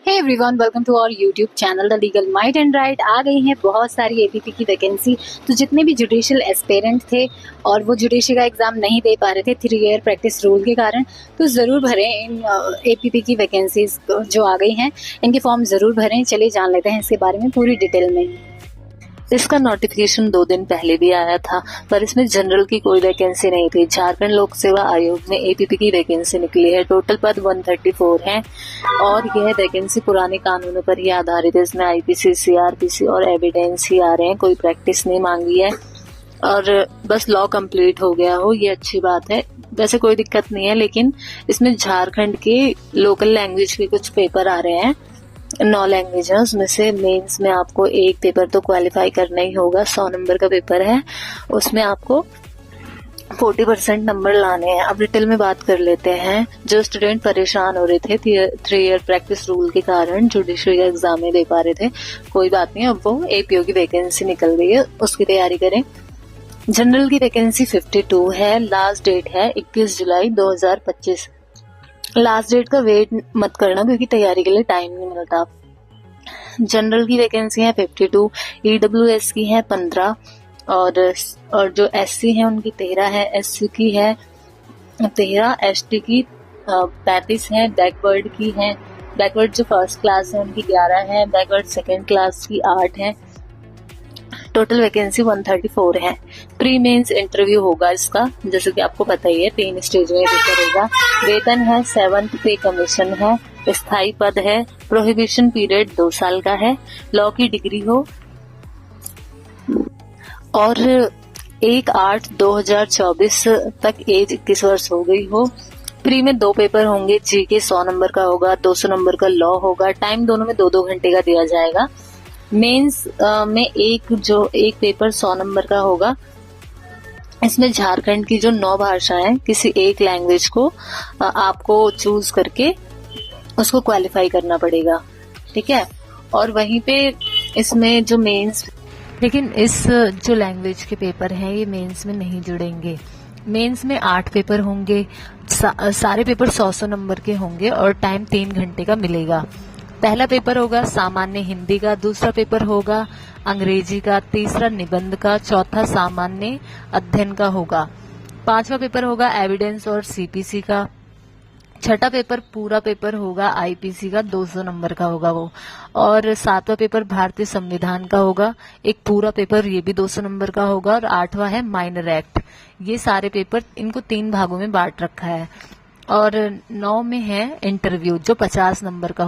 Hey everyone, welcome to our YouTube channel the legal might and right. आ गई हैं बहुत सारी एपीपी की वैकेंसी। तो जितने भी जुडिशियल एस्पिरेंट थे और वो जुडिशरी का एग्ज़ाम नहीं दे पा रहे थे 3 ईयर प्रैक्टिस रूल के कारण, तो ज़रूर भरें इन एपीपी की वैकेंसीज जो आ गई हैं। इनके फॉर्म ज़रूर भरें। चलिए जान लेते हैं इसके बारे में पूरी डिटेल में। इसका नोटिफिकेशन 2 दिन पहले भी आया था, पर इसमें जनरल की कोई वैकेंसी नहीं थी। झारखंड लोक सेवा आयोग में एपीपी की वैकेंसी निकली है। टोटल पद 134 हैं और यह वैकेंसी पुराने कानूनों पर ही आधारित है। इसमें आईपीसी, सीआरपीसी और एविडेंस ही आ रहे हैं। कोई प्रैक्टिस नहीं मांगी है और बस लॉ कंप्लीट हो गया हो, ये अच्छी बात है। वैसे कोई दिक्कत नहीं है, लेकिन इसमें झारखंड के लोकल लैंग्वेज के कुछ पेपर आ रहे हैं। 9 लैंग्वेज है, उसमें से मेंस में आपको एक पेपर तो क्वालिफाई करना ही होगा। 100 नंबर का पेपर है, उसमें आपको 40% नंबर लाने हैं। अब डिटेल में बात कर लेते हैं। जो स्टूडेंट परेशान हो रहे थे 3 ईयर प्रैक्टिस रूल के कारण, जुडिशरी का एग्जाम नहीं दे पा रहे थे, कोई बात नहीं, अब वो एपीओ की वैकेंसी निकल गई है, उसकी तैयारी करें। जनरल की वैकेंसी 52 है। लास्ट डेट है 21 जुलाई 2025। लास्ट डेट का वेट मत करना क्योंकि तैयारी के लिए टाइम नहीं मिलता। जनरल की वैकेंसी है 52, ईडब्ल्यूएस की है 15 और जो एससी है उनकी 13 है, एससी की है 13, एसटी की 35 है, बैकवर्ड की है, बैकवर्ड जो फर्स्ट क्लास है उनकी 11 है, बैकवर्ड सेकेंड क्लास की 8 है। टोटल वैकेंसी 134 है। प्री मेंस इंटरव्यू होगा इसका, जैसे कि आपको पता ही है, 3 स्टेज में पेपर होगा। वेतन है 7th पे कमीशन है। स्थायी पद है। प्रोहिबिशन पीरियड 2 साल का है। लॉ की डिग्री हो और 1/8/2024 तक एज 21 वर्ष हो गई हो। प्री में 2 पेपर होंगे। जीके 100 नंबर का होगा, 200 नंबर का लॉ होगा। टाइम दोनों में 2-2 घंटे का दिया जाएगा। मेंस में एक पेपर 100 नंबर का होगा। इसमें झारखंड की जो 9 भाषाएं, किसी एक लैंग्वेज को आपको चूज करके उसको क्वालिफाई करना पड़ेगा, ठीक है। और वहीं पे इसमें जो मेंस, लेकिन इस जो लैंग्वेज के पेपर हैं ये मेंस में नहीं जुड़ेंगे। मेंस में 8 पेपर होंगे। सारे पेपर 100 नंबर के होंगे और टाइम 3 घंटे का मिलेगा। पहला पेपर होगा सामान्य हिंदी का, दूसरा पेपर होगा अंग्रेजी का, तीसरा निबंध का, चौथा सामान्य अध्ययन का होगा। 5वां पेपर होगा एविडेंस और सीपीसी का। 6ठा पेपर पूरा पेपर होगा आईपीसी का, 200 नंबर का होगा वो। और 7वां पेपर भारतीय संविधान का होगा, एक पूरा पेपर, ये भी 200 नंबर का होगा। और 8वां है माइनर एक्ट। ये सारे पेपर, इनको 3 भागों में बांट रखा है। और 9 में है इंटरव्यू जो 50 नंबर का